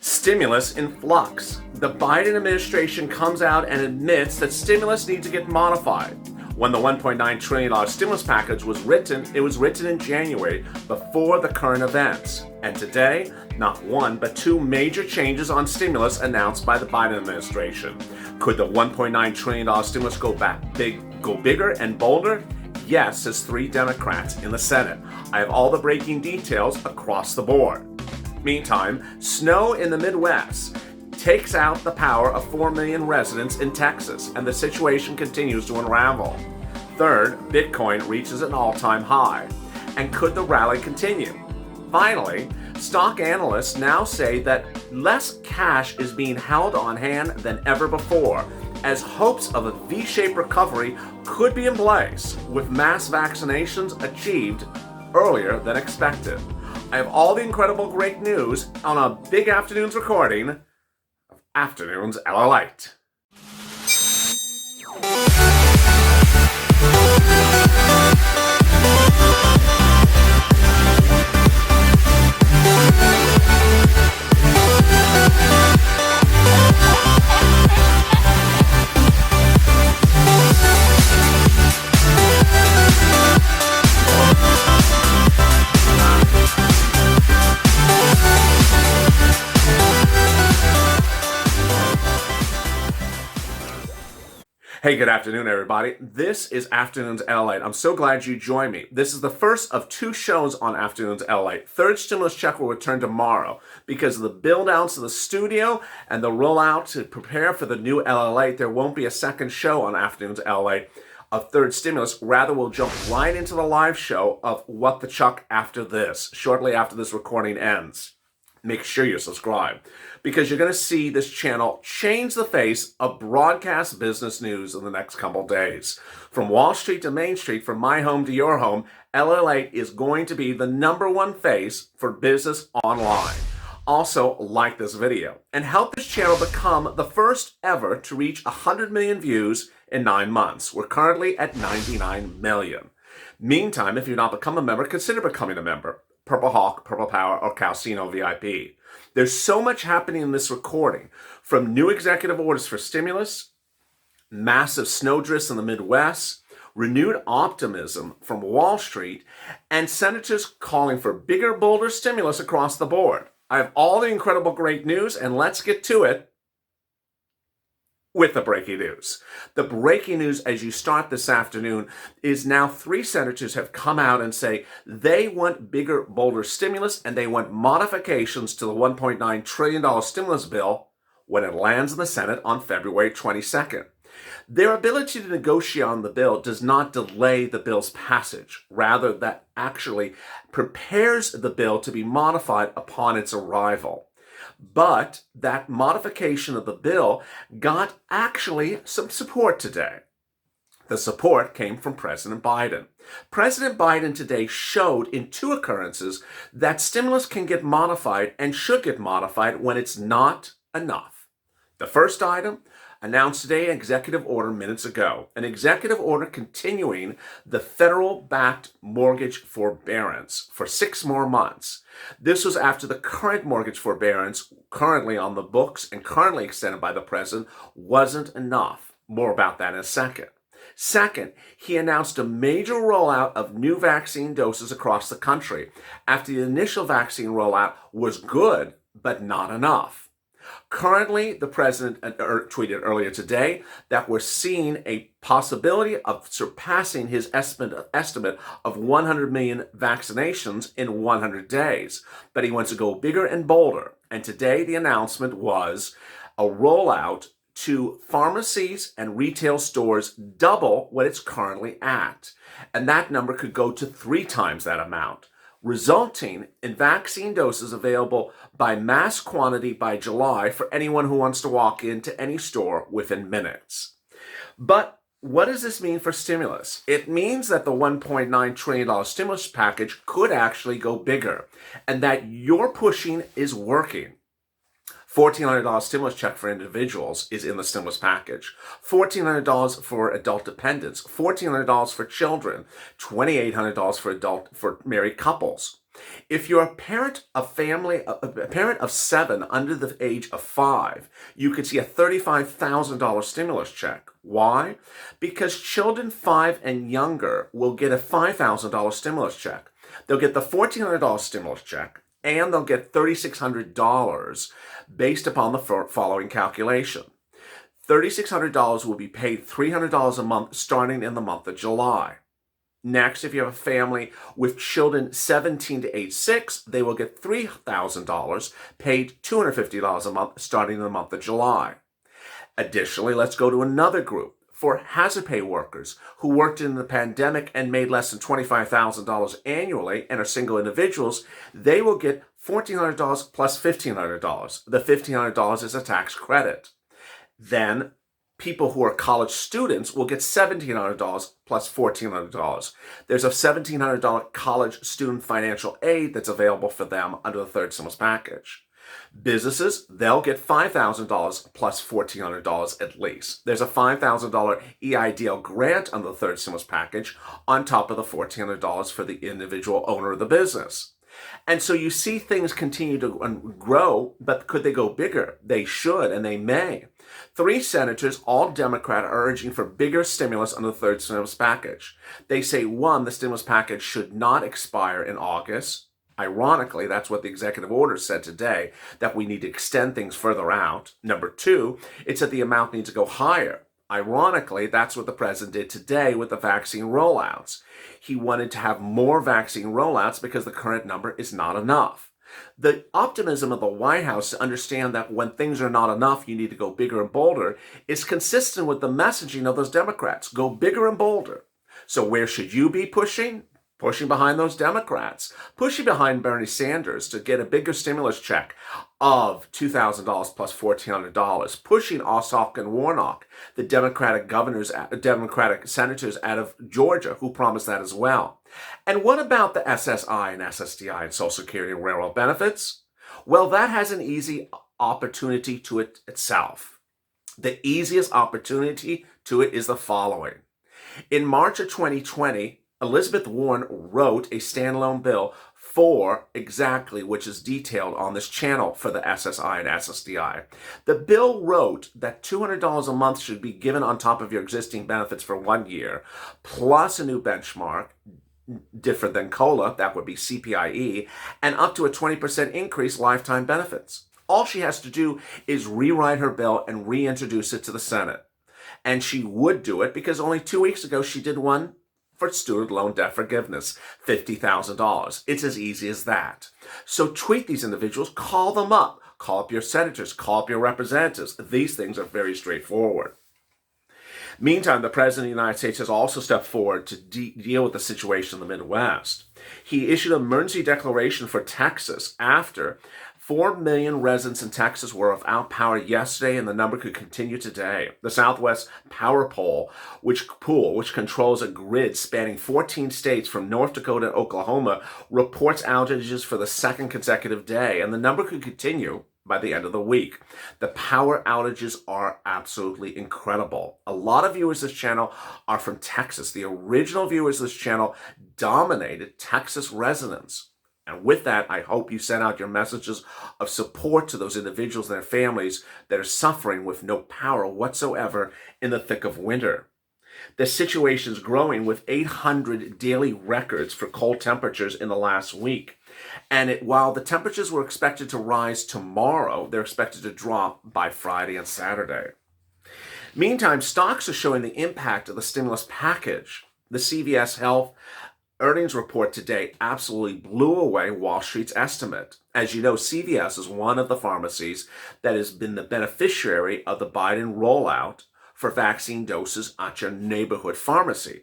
Stimulus in flux. The Biden administration comes out and admits that stimulus needs to get modified. When the $1.9 trillion stimulus package was written, it was written in January before the current events. And today, not one, but two major changes on stimulus announced by the Biden administration. Could the $1.9 trillion stimulus go bigger and bolder? Yes, says 3 Democrats in the Senate. I have all the breaking details across the board. Meantime, snow in the Midwest takes out the power of 4 million residents in Texas, and the situation continues to unravel. Third, Bitcoin reaches an all-time high. And could the rally continue? Finally, stock analysts now say that less cash is being held on hand than ever before, as hopes of a V-shaped recovery could be in place, with mass vaccinations achieved earlier than expected. I have all the incredible great news on a big afternoon's recording of Afternoons LALATE. Hey, good afternoon, everybody. This is Afternoons LALATE. I'm so glad you joined me. This is the first of 2 shows on Afternoons LALATE. Third stimulus check will return tomorrow because of the build-outs of the studio and the rollout to prepare for the new LALATE. There won't be a second show on Afternoons LALATE of third stimulus. Rather, we'll jump right into the live show of What the Chuck after this, shortly after this recording ends. Make sure you're subscribed, because you're going to see this channel change the face of broadcast business news in the next couple days. From Wall Street to Main Street, from my home to your home, LALATE is going to be the #1 face for business online. Also, like this video and help this channel become the first ever to reach 100 million views in 9 months. We're currently at 99 million. Meantime, if you've not become a member, consider becoming a member. Purple Hawk, Purple Power, or Calcino VIP. There's so much happening in this recording, from new executive orders for stimulus, massive snowdrifts in the Midwest, renewed optimism from Wall Street, and senators calling for bigger, bolder stimulus across the board. I have all the incredible great news, and let's get to it with the breaking news. The breaking news as you start this afternoon is now 3 senators have come out and say they want bigger, bolder stimulus, and they want modifications to the $1.9 trillion stimulus bill when it lands in the Senate on February 22nd. Their ability to negotiate on the bill does not delay the bill's passage. Rather, that actually prepares the bill to be modified upon its arrival. But that modification of the bill got actually some support today. The support came from President Biden. President Biden today showed in 2 occurrences that stimulus can get modified and should get modified when it's not enough. The first item, announced today an executive order minutes ago, an executive order continuing the federal-backed mortgage forbearance for 6 more months. This was after the current mortgage forbearance, currently on the books and currently extended by the president, wasn't enough. More about that in a second. Second, he announced a major rollout of new vaccine doses across the country after the initial vaccine rollout was good, but not enough. Currently, the president tweeted earlier today that we're seeing a possibility of surpassing his estimate of 100 million vaccinations in 100 days. But he wants to go bigger and bolder. And today, the announcement was a rollout to pharmacies and retail stores double what it's currently at. And that number could go to 3 times that amount, resulting in vaccine doses available by mass quantity by July for anyone who wants to walk into any store within minutes. But what does this mean for stimulus? It means that the $1.9 trillion stimulus package could actually go bigger, and that your pushing is working. $1,400 stimulus check for individuals is in the stimulus package. $1,400 for adult dependents. $1,400 for children. $2,800 for married couples. If you're a parent of a parent of 7 under the age of 5, you could see a $35,000 stimulus check. Why? Because children 5 and younger will get a $5,000 stimulus check. They'll get the $1,400 stimulus check, and they'll get $3,600 based upon the following calculation. $3,600 will be paid $300 a month starting in the month of July. Next, if you have a family with children 17 to age 6, they will get $3,000 paid $250 a month starting in the month of July. Additionally, let's go to another group. For hazard pay workers who worked in the pandemic and made less than $25,000 annually and are single individuals, they will get $1,400 plus $1,500. The $1,500 is a tax credit. Then people who are college students will get $1,700 plus $1,400. There's a $1,700 college student financial aid that's available for them under the third stimulus package. Businesses, they'll get $5,000 plus $1,400 at least. There's a $5,000 EIDL grant under the third stimulus package on top of the $1,400 for the individual owner of the business. And so you see things continue to grow, but could they go bigger? They should, and they may. 3 senators, all Democrat, are urging for bigger stimulus under the third stimulus package. They say, 1, the stimulus package should not expire in August. Ironically, that's what the executive order said today, that we need to extend things further out. Number 2, it said the amount needs to go higher. Ironically, that's what the president did today with the vaccine rollouts. He wanted to have more vaccine rollouts because the current number is not enough. The optimism of the White House to understand that when things are not enough, you need to go bigger and bolder is consistent with the messaging of those Democrats. Go bigger and bolder. So where should you be pushing? Pushing behind those Democrats, pushing behind Bernie Sanders to get a bigger stimulus check of $2,000 plus $1,400, pushing Ossoff and Warnock, the Democratic senators out of Georgia who promised that as well. And what about the SSI and SSDI and Social Security and railroad benefits? Well, that has an easy opportunity to it itself. The easiest opportunity to it is the following. In March of 2020, Elizabeth Warren wrote a standalone bill for exactly which is detailed on this channel for the SSI and SSDI. The bill wrote that $200 a month should be given on top of your existing benefits for 1 year, plus a new benchmark, different than COLA, that would be CPIE, and up to a 20% increase lifetime benefits. All she has to do is rewrite her bill and reintroduce it to the Senate. And she would do it because only 2 weeks ago she did one for student loan debt forgiveness, $50,000. It's as easy as that. So tweet these individuals, call them up. Call up your senators, call up your representatives. These things are very straightforward. Meantime, the President of the United States has also stepped forward to deal with the situation in the Midwest. He issued an emergency declaration for Texas after 4 million residents in Texas were without power yesterday, and the number could continue today. The Southwest Power Pool, which controls a grid spanning 14 states from North Dakota to Oklahoma, reports outages for the second consecutive day, and the number could continue by the end of the week. The power outages are absolutely incredible. A lot of viewers of this channel are from Texas. The original viewers of this channel dominated Texas residents. And with that, I hope you send out your messages of support to those individuals and their families that are suffering with no power whatsoever in the thick of winter. The situation is growing with 800 daily records for cold temperatures in the last week. And while the temperatures were expected to rise tomorrow, they're expected to drop by Friday and Saturday. Meantime, stocks are showing the impact of the stimulus package. The CVS Health earnings report today absolutely blew away Wall Street's estimate. As you know, CVS is one of the pharmacies that has been the beneficiary of the Biden rollout for vaccine doses at your neighborhood pharmacy.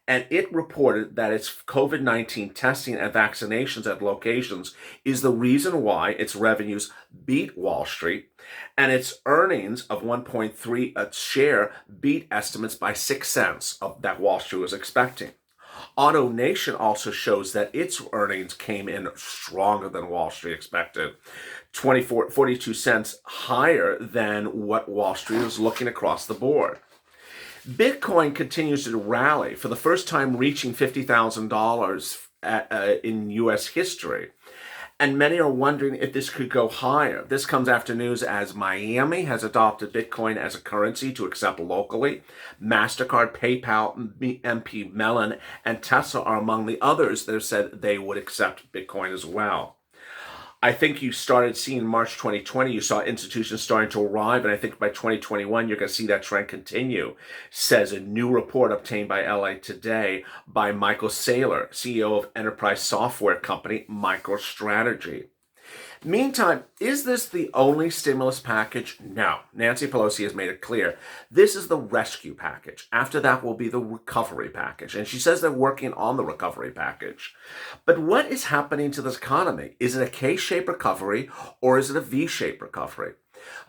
And it reported that its COVID-19 testing and vaccinations at locations is the reason why its revenues beat Wall Street, and its earnings of 1.3 a share beat estimates by 6 cents of that Wall Street was expecting. AutoNation also shows that its earnings came in stronger than Wall Street expected, 42 cents higher than what Wall Street was looking across the board. Bitcoin continues to rally, for the first time reaching $50,000 in U.S. history. And many are wondering if this could go higher. This comes after news as Miami has adopted Bitcoin as a currency to accept locally. MasterCard, PayPal, MP Mellon, and Tesla are among the others that have said they would accept Bitcoin as well. I think you started seeing March 2020, you saw institutions starting to arrive, and I think by 2021, you're going to see that trend continue, says a new report obtained by LA Today by Michael Saylor, CEO of enterprise software company MicroStrategy. Meantime, is this the only stimulus package? No. Nancy Pelosi has made it clear. This is the rescue package. After that will be the recovery package. And she says they're working on the recovery package. But what is happening to this economy? Is it a K-shaped recovery or is it a V-shaped recovery?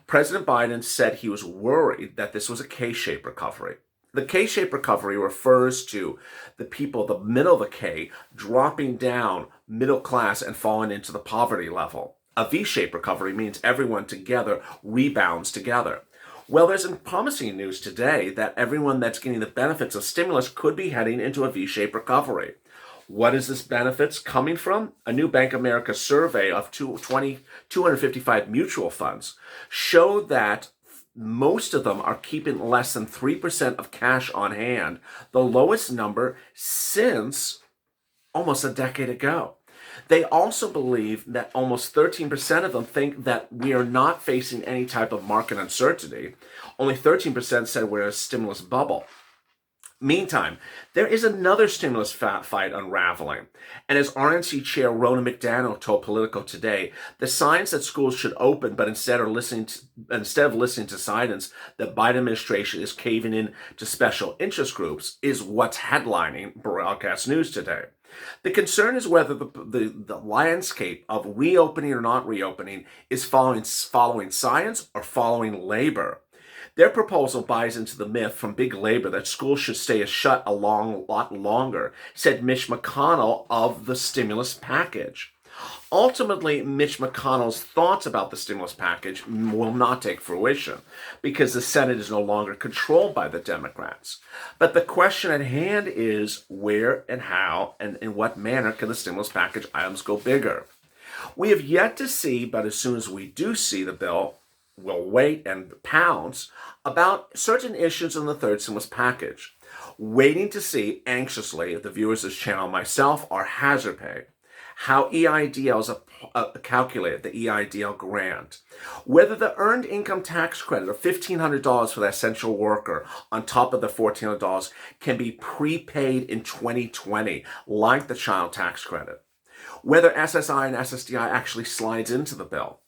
President Biden said he was worried that this was a K-shaped recovery. The K-shaped recovery refers to the people, the middle of the K, dropping down middle class and falling into the poverty level. A V-shaped recovery means everyone together rebounds together. Well, there's some promising news today that everyone that's getting the benefits of stimulus could be heading into a V-shaped recovery. What is this benefits coming from? A new Bank of America survey of 255 mutual funds showed that most of them are keeping less than 3% of cash on hand, the lowest number since almost a decade ago. They also believe that almost 13% of them think that we are not facing any type of market uncertainty. Only 13% said we're in a stimulus bubble. Meantime, there is another stimulus fight unraveling. And as RNC Chair Rona McDaniel told Politico today, the signs that schools should open, but instead of listening to silence, the Biden administration is caving in to special interest groups, is what's headlining broadcast news today. The concern is whether the landscape of reopening or not reopening is following science or following labor. Their proposal buys into the myth from big labor that schools should stay shut a lot longer, said Mitch McConnell of the stimulus package. Ultimately, Mitch McConnell's thoughts about the stimulus package will not take fruition because the Senate is no longer controlled by the Democrats. But the question at hand is where and how and in what manner can the stimulus package items go bigger? We have yet to see, but as soon as we do see the bill, we'll wait and pounce about certain issues in the third stimulus package. Waiting to see anxiously if the viewers of this channel, myself, are hazard pay, how EIDLs are calculated, the EIDL grant, whether the earned income tax credit of $1,500 for the essential worker on top of the $1,400 can be prepaid in 2020, like the child tax credit, whether SSI and SSDI actually slides into the bill,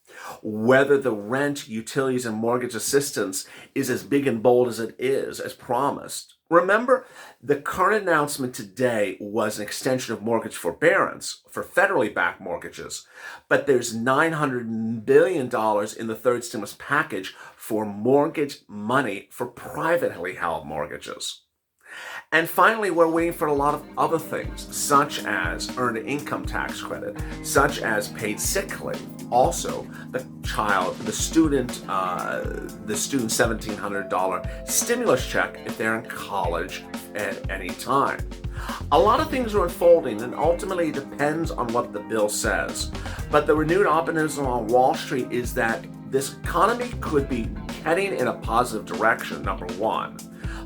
whether the rent, utilities, and mortgage assistance is as big and bold as it is, as promised. Remember, the current announcement today was an extension of mortgage forbearance for federally backed mortgages, but there's $900 billion in the third stimulus package for mortgage money for privately held mortgages. And finally, we're waiting for a lot of other things, such as earned income tax credit, such as paid sick leave. Also, the student $1,700 stimulus check if they're in college at any time. A lot of things are unfolding, and ultimately it depends on what the bill says. But the renewed optimism on Wall Street is that this economy could be heading in a positive direction, number one.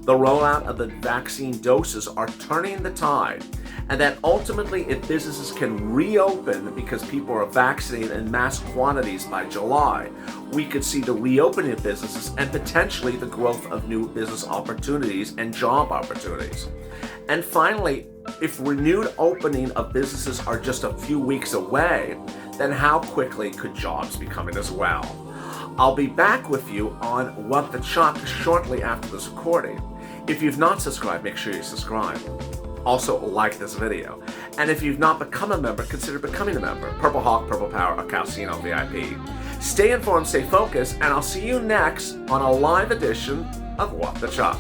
The rollout of the vaccine doses are turning the tide, and that ultimately if businesses can reopen because people are vaccinated in mass quantities by July, we could see the reopening of businesses and potentially the growth of new business opportunities and job opportunities. And finally, if renewed opening of businesses are just a few weeks away, then how quickly could jobs be coming as well? I'll be back with you on What the Chuck shortly after this recording. If you've not subscribed, make sure you subscribe. Also, like this video. And if you've not become a member, consider becoming a member. Purple Hawk, Purple Power, or Calcino VIP. Stay informed, stay focused, and I'll see you next on a live edition of What the Chuck.